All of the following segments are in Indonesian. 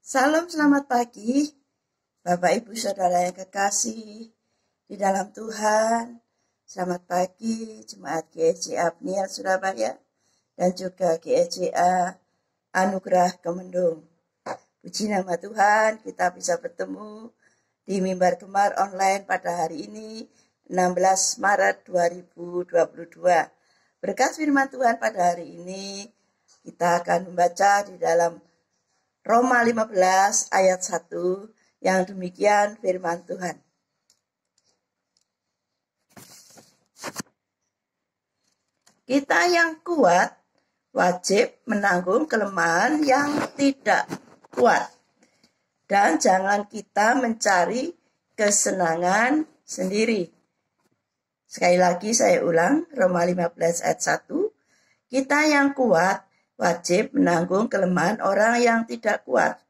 Salam selamat pagi, Bapak Ibu Saudara yang kekasih di dalam Tuhan. Selamat pagi Jemaat GEJA Pniel Surabaya dan juga GEJA Anugerah Kemendung. Puji nama Tuhan, kita bisa bertemu di Mimbar Gemar online pada hari ini 16 Maret 2022. Berkat firman Tuhan pada hari ini kita akan membaca di dalam Roma 15 ayat 1 yang demikian firman Tuhan. Kita yang kuat wajib menanggung kelemahan yang tidak kuat. Dan jangan kita mencari kesenangan sendiri. Sekali lagi saya ulang, Roma 15 ayat 1. Kita yang kuat wajib menanggung kelemahan orang yang tidak kuat.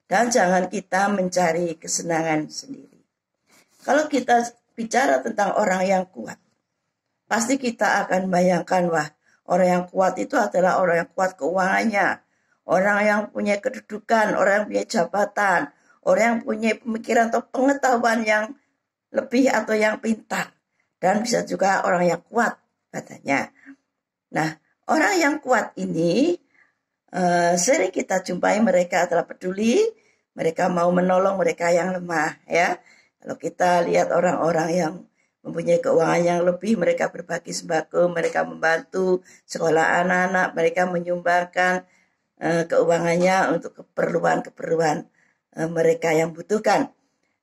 Dan jangan kita mencari kesenangan sendiri. Kalau kita bicara tentang orang yang kuat, pasti kita akan bayangkan, wah, orang yang kuat itu adalah orang yang kuat keuangannya, orang yang punya kedudukan, orang yang punya jabatan, orang yang punya pemikiran atau pengetahuan yang lebih atau yang pintar. Dan bisa juga orang yang kuat katanya. Nah, orang yang kuat ini sering kita jumpai mereka adalah peduli, mereka mau menolong mereka yang lemah, ya. Kalau kita lihat orang-orang yang mempunyai keuangan yang lebih, mereka berbagi sembako, mereka membantu sekolah anak-anak, mereka menyumbangkan keuangannya untuk keperluan-keperluan mereka yang butuhkan.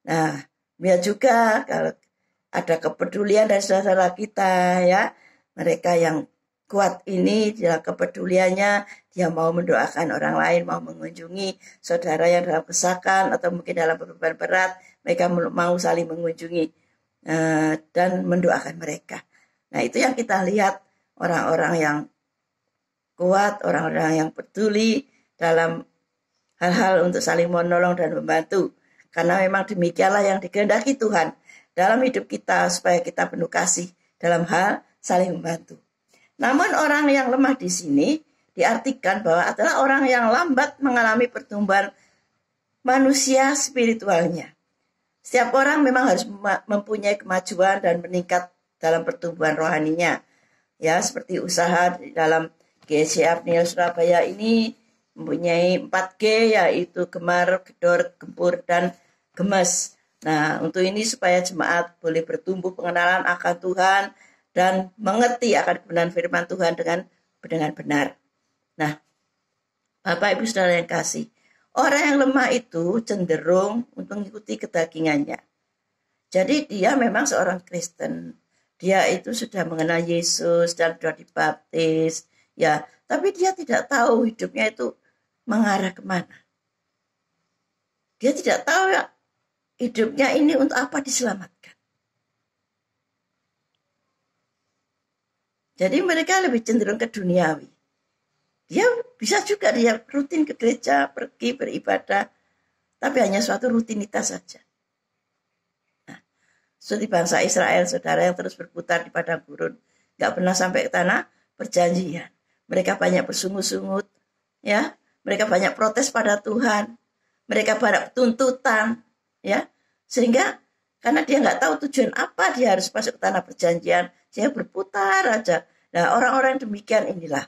Nah, biar juga kalau ada kepedulian dari saudara kita, ya, mereka yang kuat ini dalam kepeduliannya, dia mau mendoakan orang lain, mau mengunjungi saudara yang dalam kesakan atau mungkin dalam beban berat, mereka mau saling mengunjungi dan mendoakan mereka. Nah, itu yang kita lihat, orang-orang yang kuat, orang-orang yang peduli dalam hal-hal untuk saling menolong dan membantu. Karena memang demikianlah yang dikehendaki Tuhan dalam hidup kita, supaya kita penuh kasih dalam hal saling membantu. Namun orang yang lemah di sini diartikan bahwa adalah orang yang lambat mengalami pertumbuhan manusia spiritualnya. Setiap orang memang harus mempunyai kemajuan dan meningkat dalam pertumbuhan rohaninya. Ya, seperti usaha di dalam GEJA Pniel Surabaya ini mempunyai 4G, yaitu gemar, gedor, gempur, dan gemes. Nah, untuk ini supaya jemaat boleh bertumbuh pengenalan akan Tuhan dan mengerti akan kebenaran firman Tuhan dengan benar. Nah, Bapak Ibu Saudara yang kasih, orang yang lemah itu cenderung untuk mengikuti kedagingannya. Jadi dia memang seorang Kristen. Dia itu sudah mengenal Yesus dan sudah dibaptis, ya. Tapi dia tidak tahu hidupnya itu mengarah kemana. Dia tidak tahu ya, hidupnya ini untuk apa diselamatkan. Jadi mereka lebih cenderung ke duniawi. Dia bisa juga dia rutin ke gereja, pergi beribadah, tapi hanya suatu rutinitas saja. Nah, seperti bangsa Israel, saudara, yang terus berputar di padang gurun, nggak pernah sampai ke tanah perjanjian. Mereka banyak bersungut-sungut, ya. Mereka banyak protes pada Tuhan. Mereka banyak tuntutan, ya. Sehingga karena dia nggak tahu tujuan apa dia harus masuk ke tanah perjanjian, dia berputar aja. Nah, orang-orang demikian inilah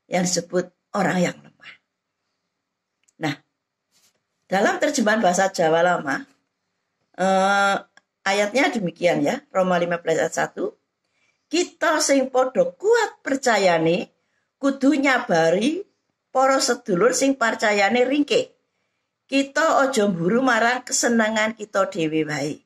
yang disebut orang yang lemah. Nah, dalam terjemahan bahasa Jawa lama, ayatnya demikian, ya, Roma 15 ayat 1. Kita sing podo kuat percayane, kudu nyabari para sedulur sing percayane ringkih. Kita ojo mburu marang kesenangan kita dhewe wae.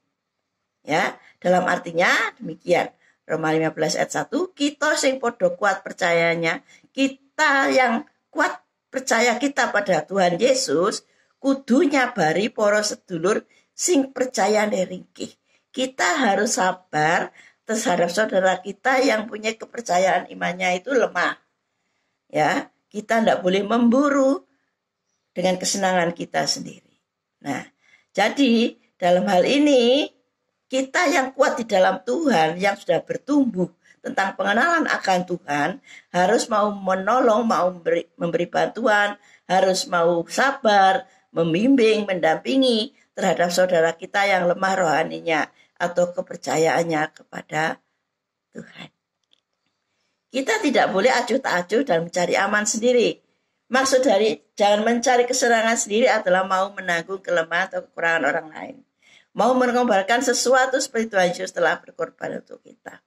Ya, dalam artinya demikian. Roma 15 ayat 1, kita sing podo kuat percayanya, kita yang kuat percaya kita pada Tuhan Yesus, kudu nyabari para sedulur sing percayane ringkih. Kita harus sabar terhadap saudara kita yang punya kepercayaan imannya itu lemah. Ya, kita tidak boleh memburu dengan kesenangan kita sendiri. Nah, jadi dalam hal ini kita yang kuat di dalam Tuhan, yang sudah bertumbuh tentang pengenalan akan Tuhan, harus mau menolong, mau memberi bantuan, harus mau sabar, membimbing, mendampingi terhadap saudara kita yang lemah rohaninya atau kepercayaannya kepada Tuhan. Kita tidak boleh acuh tak acuh dan mencari aman sendiri. Maksud dari jangan mencari kesenangan sendiri adalah mau menanggung kelemahan atau kekurangan orang lain. Mau mengorbankan sesuatu seperti Tuhan Yesus telah berkorban untuk kita.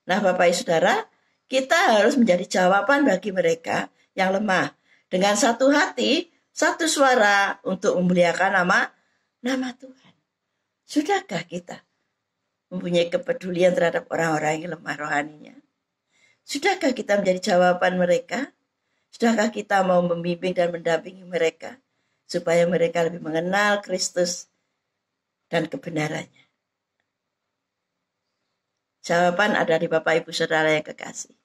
Nah, Bapak Ibu Saudara, kita harus menjadi jawaban bagi mereka yang lemah. Dengan satu hati, satu suara untuk memuliakan nama Tuhan. Sudahkah kita mempunyai kepedulian terhadap orang-orang yang lemah rohaninya? Sudahkah kita menjadi jawaban mereka? Sudahkah kita mau membimbing dan mendampingi mereka supaya mereka lebih mengenal Kristus dan kebenarannya? Jawaban ada di Bapak Ibu Saudara yang kekasih.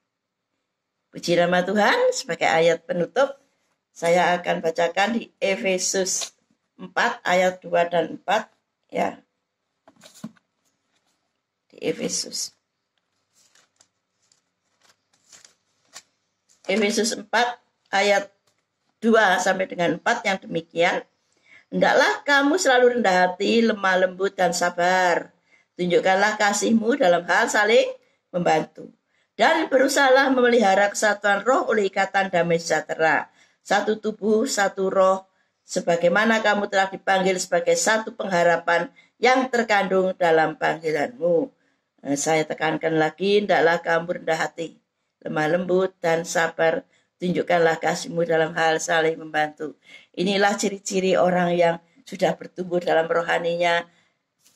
Puji nama Tuhan. Sebagai ayat penutup, saya akan bacakan di Efesus 4 ayat 2 dan 4 ya. Di Efesus 4 ayat 2 sampai dengan 4 yang demikian. Hendaklah kamu selalu rendah hati, lemah lembut dan sabar. Tunjukkanlah kasihmu dalam hal saling membantu. Dan berusahalah memelihara kesatuan roh oleh ikatan damai sejahtera. Satu tubuh, satu roh, sebagaimana kamu telah dipanggil sebagai satu pengharapan yang terkandung dalam panggilanmu. Saya tekankan lagi, hendaklah kamu rendah hati, lemah lembut dan sabar. Tunjukkanlah kasihmu dalam hal saling membantu. Inilah ciri-ciri orang yang sudah bertumbuh dalam rohaninya.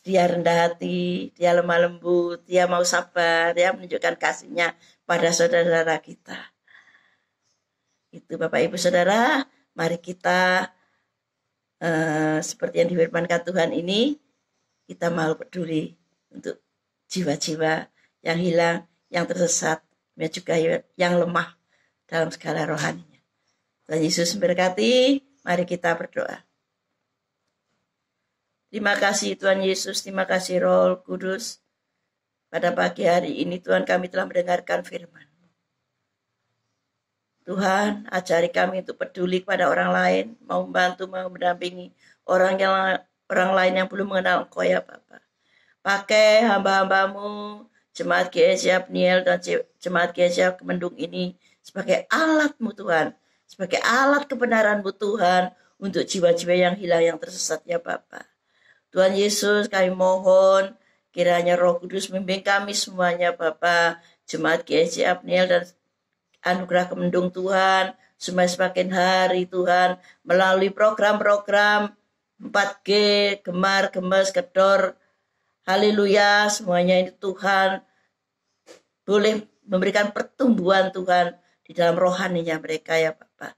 Dia rendah hati, dia lemah lembut, dia mau sabar, dia menunjukkan kasihnya pada saudara-saudara kita. Itu Bapak Ibu Saudara, mari kita seperti yang difirmankan Tuhan ini, kita mau peduli untuk jiwa-jiwa yang hilang, yang tersesat, dan juga yang lemah dalam segala rohaninya. Tuhan Yesus memberkati, mari kita berdoa. Terima kasih Tuhan Yesus, terima kasih Roh Kudus. Pada pagi hari ini Tuhan kami telah mendengarkan firman. Tuhan ajari kami untuk peduli kepada orang lain, mau membantu, mau mendampingi orang lain yang belum mengenal Engkau ya Bapa. Pakai hamba-hambamu, Jemaat GSI Pniel dan Jemaat GSI Kemendung ini sebagai alat-Mu Tuhan, sebagai alat kebenaran-Mu Tuhan untuk jiwa-jiwa yang hilang, yang tersesat ya Bapa. Tuhan Yesus, kami mohon kiranya Roh Kudus membimbing kami semuanya Bapa, Jemaat GSI Pniel dan Anugerah Kemendung Tuhan, supaya semakin hari Tuhan melalui program-program 4G, Gemar, Gemes, Kedor, haleluya, semuanya ini Tuhan boleh memberikan pertumbuhan Tuhan di dalam rohaninya mereka ya Bapak.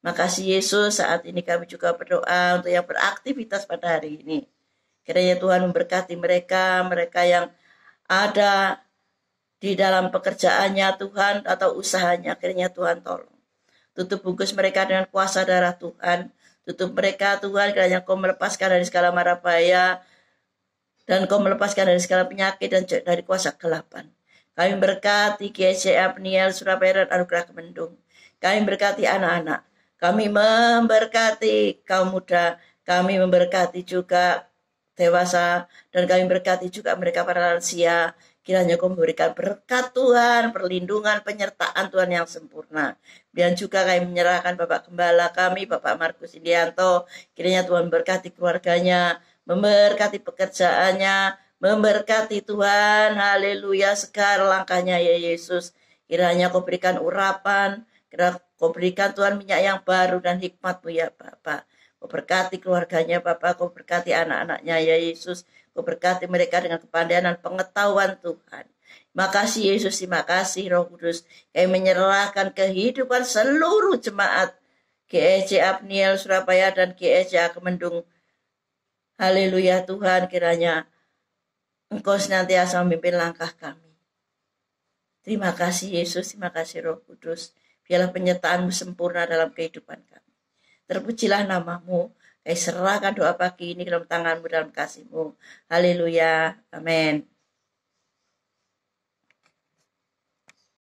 Makasih Yesus, saat ini kami juga berdoa untuk yang beraktivitas pada hari ini. Kiranya Tuhan memberkati mereka yang ada di dalam pekerjaannya Tuhan atau usahanya. Kiranya Tuhan tolong. Tutup bungkus mereka dengan kuasa darah Tuhan. Tutup mereka Tuhan, kiranya Kau melepaskan dari segala mara bahaya dan Kau melepaskan dari segala penyakit dan dari kuasa kegelapan. Kami berkati GSI Pniel, Surabaya dan Anugerah Kemendung. Kami berkati anak-anak. Kami memberkati kaum muda. Kami memberkati juga dewasa, dan kami berkati juga mereka para lansia. Kiranya Kau memberikan berkat Tuhan, perlindungan, penyertaan Tuhan yang sempurna. Dan juga kami menyerahkan Bapak Gembala kami, Bapak Markus Indianto. Kiranya Tuhan memberkati keluarganya, memberkati pekerjaannya, memberkati Tuhan, haleluya, segala langkahnya ya Yesus. Kiranya Kau berikan urapan, kiranya Kau berikan Tuhan minyak yang baru dan hikmat-Mu ya Bapak. Kau berkati keluarganya Bapak, Kau berkati anak-anaknya ya Yesus. Kau berkati mereka dengan kepandaian dan pengetahuan Tuhan. Makasih Yesus, terima kasih Roh Kudus. Kami menyerahkan kehidupan seluruh jemaat GSI Pniel Surabaya dan GSI Kemendung. Haleluya Tuhan, kiranya Engkau senantiasa memimpin langkah kami. Terima kasih Yesus, terima kasih Roh Kudus. Biarlah penyertaan-Mu sempurna dalam kehidupan kami. Terpujilah nama-Mu. Kami serahkan doa pagi ini dalam tangan-Mu, dalam kasih-Mu. Haleluya. Amin.